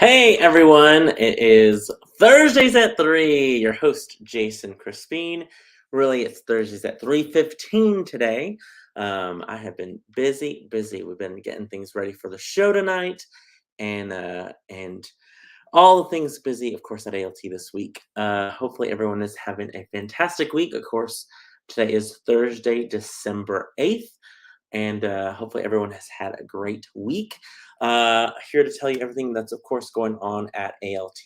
Hey everyone, it is Thursdays at 3. Your host Jason Crespin. Really, it's Thursdays at 3:15 today. I have been busy. We've been getting things ready for the show tonight, and all the things busy, of course, at ALT this week. Hopefully, everyone is having a fantastic week. Of course, today is Thursday, December 8th, and hopefully everyone has had a great week. Here to tell you everything that's, of course, going on at ALT.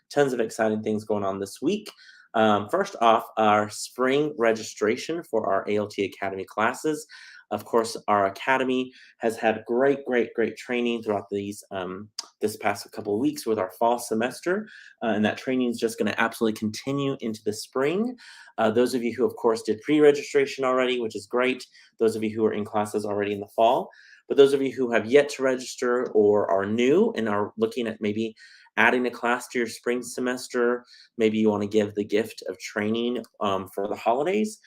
Tons of exciting things going on this week. First off, our spring registration for our ALT Academy classes. Of course, our academy has had great training throughout this past couple of weeks with our fall semester, and that training is just going to absolutely continue into the spring. Those of you who, of course, did pre-registration already, which is great. Those of you who are in classes already in the fall. But those of you who have yet to register or are new and are looking at maybe adding a class to your spring semester, maybe you want to give the gift of training for the holidays,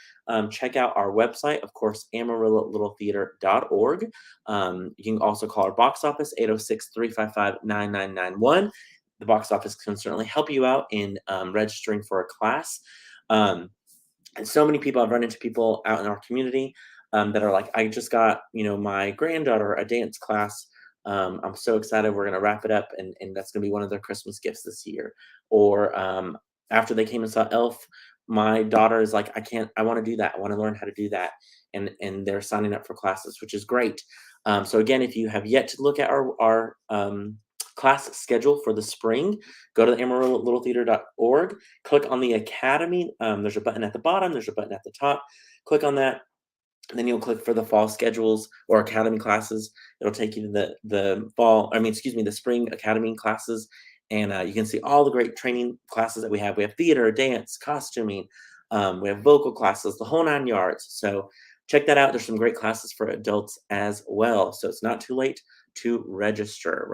check out our website, of course, amarillo littletheater.org. You can also call our box office, 806-355-9991. The box office can certainly help you out in registering for a class. And so many people, I've run into people out in our community that are like, I just got, my granddaughter a dance class. I'm so excited. We're going to wrap it up. And that's going to be one of their Christmas gifts this year. Or after they came and saw Elf, my daughter is like, I want to do that. I want to learn how to do that. And they're signing up for classes, which is great. So again, if you have yet to look at our class schedule for the spring, go to the amarillo-littletheater.org, click on the academy. There's a button at the bottom, there's a button at the top. Click on that, and then you'll click for the fall schedules or academy classes. It'll take you to the spring academy classes, and you can see all the great training classes that we have. We have theater, dance, costuming, we have vocal classes, the whole 9 yards. So check that out. There's some great classes for adults as well. So it's not too late to register.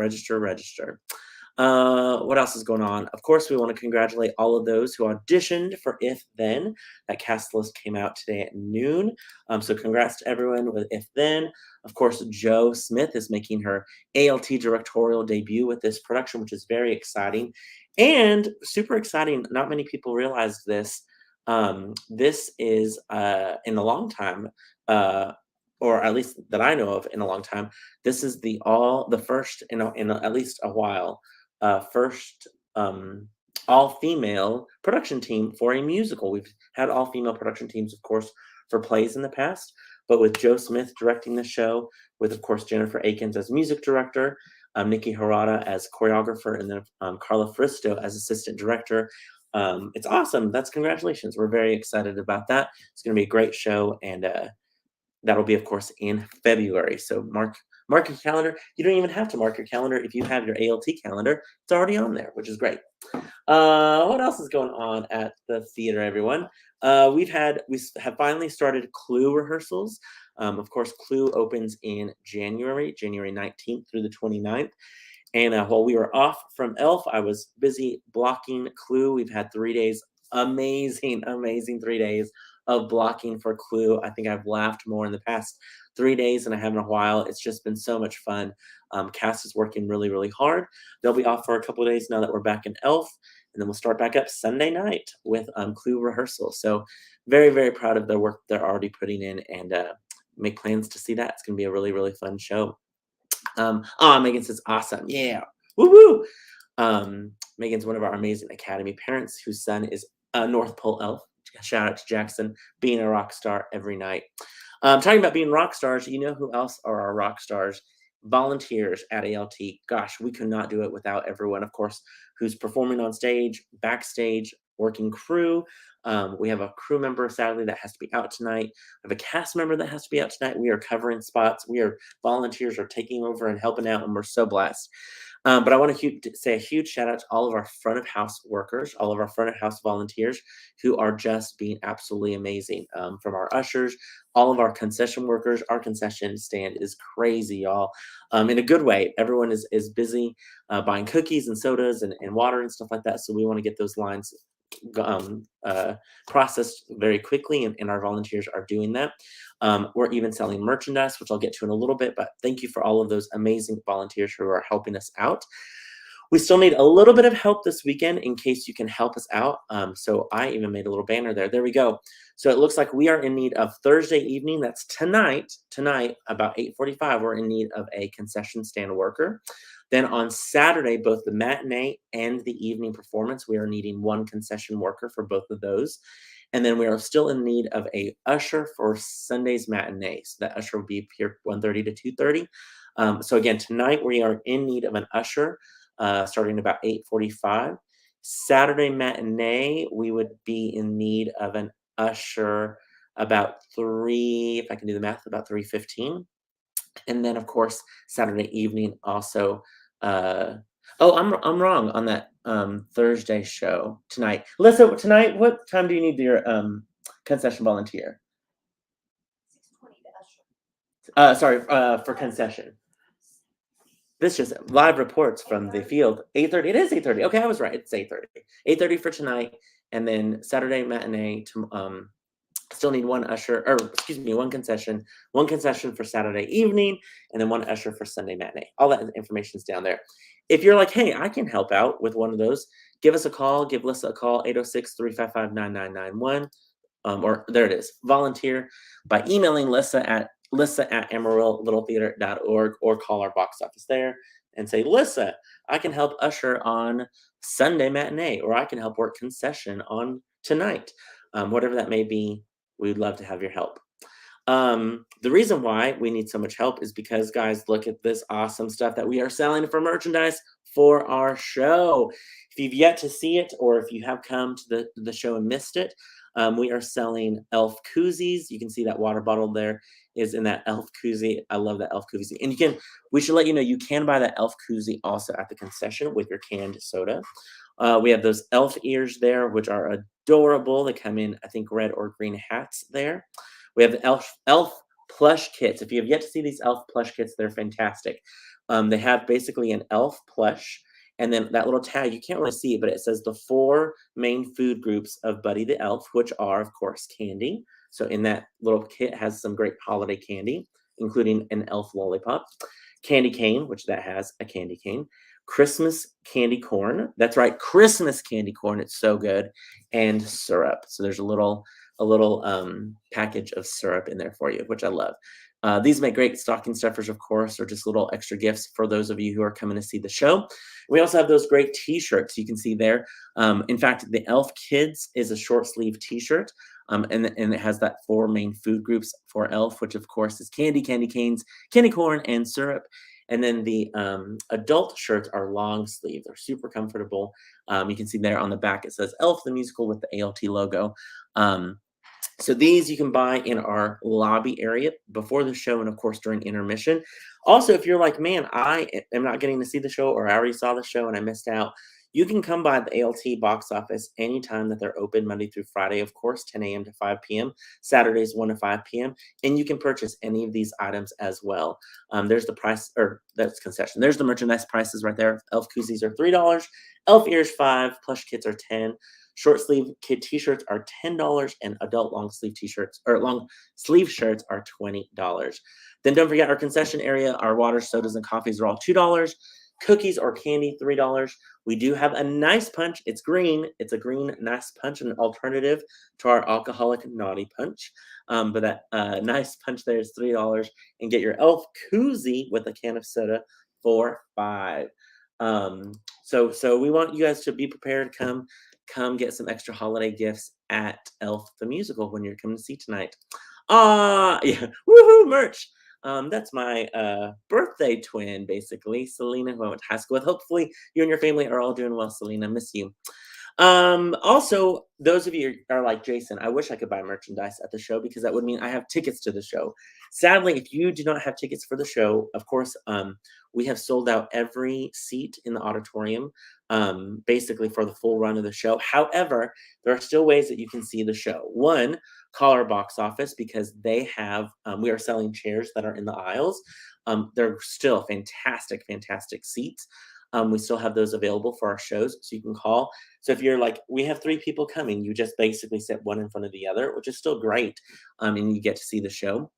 What else is going on? Of course, we want to congratulate all of those who auditioned for If Then. That cast list came out today at noon. So congrats to everyone with If Then. Of course, Jo Smith is making her ALT directorial debut with this production, which is very exciting and super exciting. Not many people realize this. This is in a long time, or at least that I know of in a long time. This is the first in at least a while, first all-female production team for a musical. We've had all-female production teams, of course, for plays in the past, but with Jo Smith directing the show, with, of course, Jennifer Akins as music director, Nikki Harada as choreographer, and then Carla Fristo as assistant director. It's awesome. That's congratulations. We're very excited about that. It's going to be a great show, and that'll be, of course, in February. So mark your calendar. You don't even have to mark your calendar if you have your ALT calendar. It's already on there, which is great. What else is going on at the theater, everyone? We have finally started Clue rehearsals. Of course, Clue opens in January 19th through the 29th. And while we were off from Elf, I was busy blocking Clue. We've had 3 days, amazing 3 days of blocking for Clue. I think I've laughed more in the past 3 days than I have in a while. It's just been so much fun. Cast is working really hard. They'll be off for a couple of days now that we're back in Elf, and then we'll start back up Sunday night with Clue rehearsal. So very proud of the work they're already putting in, and make plans to see that. It's going to be a really fun show. Megan says, awesome. Yeah. Woo. Megan's one of our amazing Academy parents whose son is a North Pole elf. Shout out to Jackson, being a rock star every night. Talking about being rock stars, you know who else are our rock stars? Volunteers at ALT. Gosh, we could not do it without everyone, of course, who's performing on stage, backstage, working crew. We have a crew member, sadly, that has to be out tonight. We have a cast member that has to be out tonight. We are covering spots. Volunteers are taking over and helping out, and we're so blessed. But I want to say a huge shout out to all of our front of house workers, all of our front of house volunteers who are just being absolutely amazing. From our ushers, all of our concession workers. Our concession stand is crazy, y'all. In a good way. Everyone is busy buying cookies and sodas and water and stuff like that. So we want to get those lines processed very quickly, and our volunteers are doing that. We're even selling merchandise, which I'll get to in a little bit, but thank you for all of those amazing volunteers who are helping us out. We still need a little bit of help this weekend in case you can help us out. So I even made a little banner there. There we go. So it looks like we are in need of Thursday evening. That's tonight. Tonight, about 8:45, we're in need of a concession stand worker. Then on Saturday, both the matinee and the evening performance, we are needing one concession worker for both of those. And then we are still in need of a usher for Sunday's matinee. So that usher will be here 1:30 to 2:30. So again, tonight we are in need of an usher starting about 8:45. Saturday matinee, we would be in need of an usher about 3, if I can do the math, about 3:15. And then, of course, Saturday evening also. Oh, I'm wrong on that Thursday show tonight. Lisa, tonight, what time do you need your concession volunteer? 6:20 to usher. Sorry, for concession. This just live reports from the field. 8:30. It is 8:30. Okay, I was right. It's 8:30. 8:30 for tonight, and then Saturday matinee. Still need one usher, or excuse me, one concession for Saturday evening, and then one usher for Sunday matinee. All that information is down there. If you're like, hey, I can help out with one of those, give us a call. Give Lissa a call, 806-355-9991. Or there it is, volunteer by emailing Lissa at AmarilloLittleTheater.org, or call our box office there and say, Lissa, I can help usher on Sunday matinee, or I can help work concession on tonight. Whatever that may be, we'd love to have your help. The reason why we need so much help is because, guys, look at this awesome stuff that we are selling for merchandise for our show. If you've yet to see it, or if you have come to the show and missed it, we are selling elf koozies. You can see that water bottle there is in that elf koozie. I love that elf koozie. And we should let you know, you can buy that elf koozie also at the concession with your canned soda. We have those elf ears there, which are adorable. They come in, I think, red or green hats there. We have the elf plush kits. If you have yet to see these elf plush kits, they're fantastic. They have basically an elf plush, and then that little tag, you can't really see it, but it says the 4 main food groups of Buddy the Elf, which are, of course, candy. So in that little kit has some great holiday candy, including an elf lollipop, candy cane, which that has a candy cane, Christmas candy corn. That's right, Christmas candy corn. It's so good, and syrup. So there's a little package of syrup in there for you, which I love. These make great stocking stuffers, of course, or just little extra gifts for those of you who are coming to see the show. We also have those great T-shirts you can see there. In fact, the Elf Kids is a short sleeve T-shirt, and it has that 4 main food groups for Elf, which of course is candy, candy canes, candy corn, and syrup. And then the adult shirts are long sleeve. They're super comfortable. You can see there on the back, it says Elf the Musical with the ALT logo. So these you can buy in our lobby area before the show, and of course during intermission. Also, if you're like, man, I am not getting to see the show, or I already saw the show and I missed out, you can come by the ALT box office anytime that they're open, Monday through Friday, of course, 10 a.m. to 5 p.m., Saturdays 1 to 5 p.m., and you can purchase any of these items as well. There's the price, or that's concession. There's the merchandise prices right there. Elf koozies are $3, elf ears $5, plush kits are $10. Short sleeve kid T-shirts are $10, and adult long sleeve T-shirts, or long sleeve shirts, are $20. Then don't forget our concession area. Our water, sodas, and coffees are all $2. Cookies or candy, $3. We do have a nice punch. It's green. It's a green nice punch, an alternative to our alcoholic naughty punch. But that nice punch there is $3. And get your elf koozie with a can of soda for $5. So we want you guys to be prepared. Come get some extra holiday gifts at Elf the Musical when you're coming to see tonight. Yeah, woohoo, merch. That's my birthday twin, basically, Selena, who I went to high school with. Hopefully you and your family are all doing well, Selena. Miss you. Also, those of you are like, Jason, I wish I could buy merchandise at the show, because that would mean I have tickets to the show. Sadly, if you do not have tickets for the show, of course, we have sold out every seat in the auditorium, basically for the full run of the show. However, there are still ways that you can see the show. One, call our box office, because they have, we are selling chairs that are in the aisles. They're still fantastic, fantastic seats. We still have those available for our shows, so you can call. So if you're like, we have 3 people coming, you just basically sit one in front of the other, which is still great, and you get to see the show.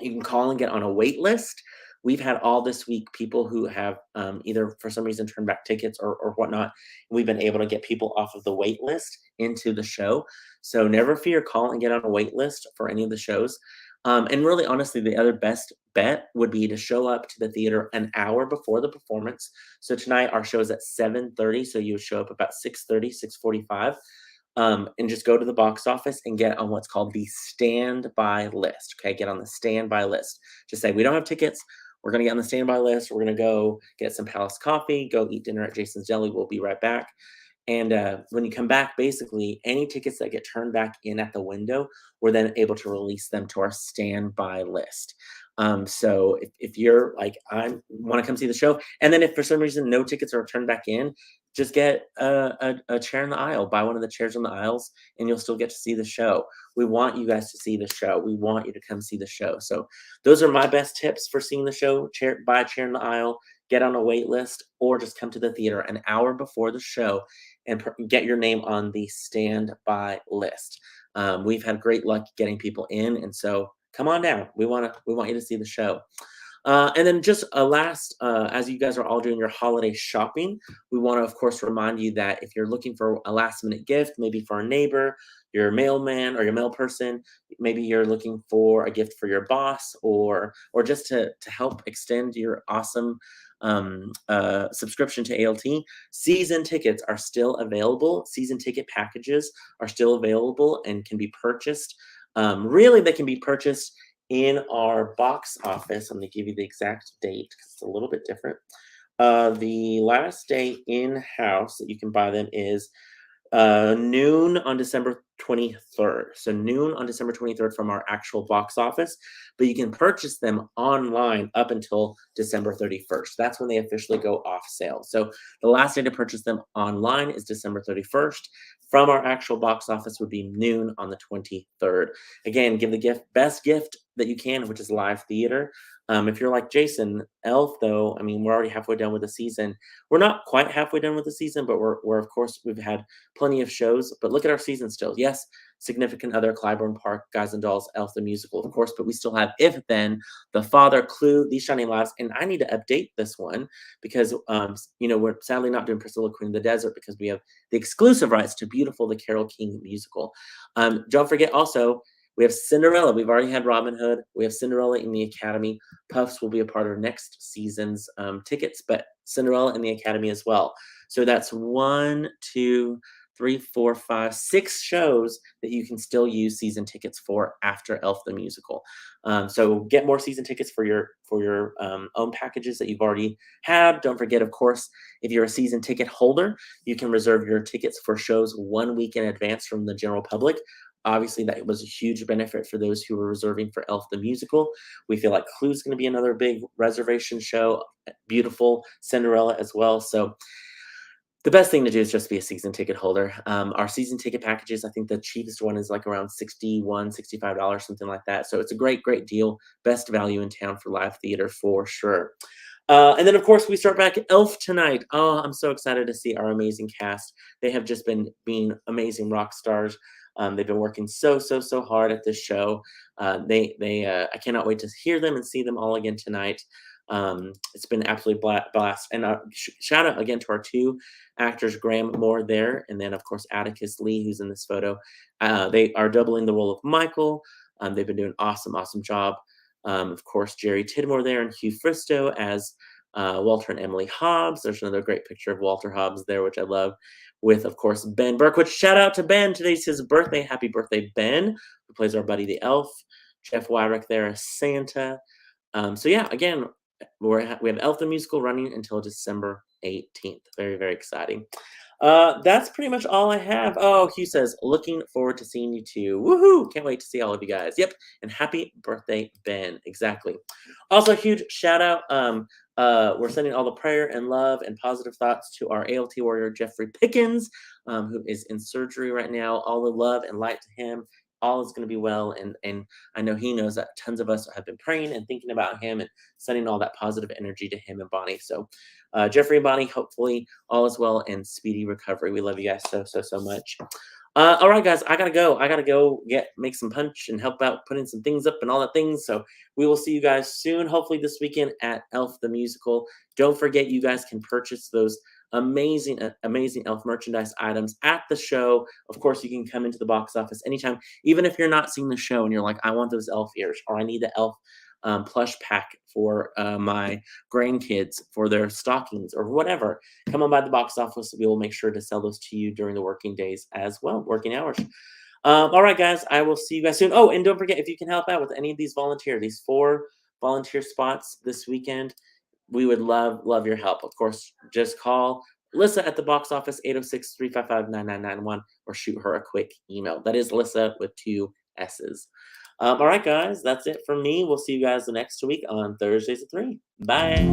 You can call and get on a wait list. we've had all this week people who have either for some reason turned back tickets or whatnot. We've been able to get people off of the wait list into the show. So never fear, call and get on a wait list for any of the shows. And really, honestly, the other best bet would be to show up to the theater an hour before the performance. So tonight our show is at 7:30, so you would show up about 6:30, 6:45, and just go to the box office and get on what's called the standby list. Okay, get on the standby list. Just say we don't have tickets. We're gonna get on the standby list. We're gonna go get some Palace coffee, go eat dinner at Jason's Deli. We'll be right back. And when you come back, basically, any tickets that get turned back in at the window, we're then able to release them to our standby list. So if you're like, I want to come see the show, and then if for some reason no tickets are turned back in, just get a chair in the aisle, buy one of the chairs in the aisles, and you'll still get to see the show. We want you guys to see the show. We want you to come see the show. So those are my best tips for seeing the show. Buy a chair in the aisle, get on a wait list, or just come to the theater an hour before the show and get your name on the standby list. We've had great luck getting people in, and so come on down. We want you to see the show. And then just a last, as you guys are all doing your holiday shopping, we want to, of course, remind you that if you're looking for a last minute gift, maybe for a neighbor, your mailman or your mail person, maybe you're looking for a gift for your boss or just to help extend your awesome subscription to ALT, season tickets are still available. Season ticket packages are still available and can be purchased. Really, they can be purchased in our box office. I'm going to give you the exact date because it's a little bit different. The last day in-house that you can buy them is noon on December 23rd. So noon on December 23rd from our actual box office, but you can purchase them online up until December 31st. That's when they officially go off sale. So the last day to purchase them online is December 31st. From our actual box office would be noon on the 23rd. Again, give the best gift that you can, which is live theater. If you're like Jason, Elf, though, I mean, we're already halfway done with the season. We're not quite halfway done with the season, but we're of course, we've had plenty of shows. But look at our season still. Yes, Significant Other, Clybourne Park, Guys and Dolls, Elf the Musical, of course, but we still have If Then, The Father, Clue, These Shining Lives, and I need to update this one because, we're sadly not doing Priscilla, Queen of the Desert because we have the exclusive rights to Beautiful, the Carole King musical. Don't forget also, we have Cinderella. We've already had Robin Hood. We have Cinderella in the Academy. Puffs will be a part of next season's tickets, but Cinderella in the Academy as well. So that's 1, 2, 3, 4, 5, 6 shows that you can still use season tickets for after Elf the Musical. So get more season tickets for your own packages that you've already had. Don't forget, of course, if you're a season ticket holder, you can reserve your tickets for shows 1 week in advance from the general public. Obviously, that was a huge benefit for those who were reserving for Elf the Musical. We feel like Clue's going to be another big reservation show. Beautiful, Cinderella as well. So the best thing to do is just be a season ticket holder. Our season ticket packages, I think the cheapest one is like around $61, $65, something like that. So it's a great, great deal. Best value in town for live theater for sure. And then, of course, we start back Elf tonight. Oh, I'm so excited to see our amazing cast. They have just been being amazing rock stars. They've been working so hard at this show. I cannot wait to hear them and see them all again tonight. It's been absolutely blast. And shout out again to our 2 actors, Graham Moore there, and then of course Atticus Lee, who's in this photo. They are doubling the role of Michael. They've been doing awesome job. Of course, Jerry Tidmore there and Hugh Fristo as Walter and Emily Hobbs. There's another great picture of Walter Hobbs there, which I love. With, of course, Ben Burke, which shout out to Ben. Today's his birthday. Happy birthday, Ben, who plays our buddy the Elf. Jeff Wyrick there as Santa. So yeah, again, we have Elf the Musical running until December 18th. Very, very exciting. That's pretty much all I have. Oh, Hugh says, looking forward to seeing you too. Woohoo! Can't wait to see all of you guys. Yep. And happy birthday, Ben. Exactly. Also, huge shout out. We're sending all the prayer and love and positive thoughts to our ALT warrior, Jeffrey Pickens, who is in surgery right now. All the love and light to him. All is going to be well. And I know he knows that tons of us have been praying and thinking about him and sending all that positive energy to him and Bonnie. So Jeffrey and Bonnie, hopefully all is well and speedy recovery. We love you guys so much. All right, guys, I gotta go. I gotta go make some punch and help out putting some things up and all that things. So we will see you guys soon, hopefully this weekend at Elf the Musical. Don't forget, you guys can purchase those amazing Elf merchandise items at the show. Of course, you can come into the box office anytime, even if you're not seeing the show and you're like, I want those Elf ears, or I need the Elf plush pack for my grandkids for their stockings or whatever. Come on by the box office. We will make sure to sell those to you during the working days as well, working hours. All right, guys, I will see you guys soon. Oh, and don't forget, if you can help out with any of these these 4 volunteer spots this weekend, we would love your help. Of course, just call Lissa at the box office, 806-355-9991, or shoot her a quick email. That is Lissa with 2 S's. All right, guys, that's it from me. We'll see you guys the next week on Thursdays at 3. Bye.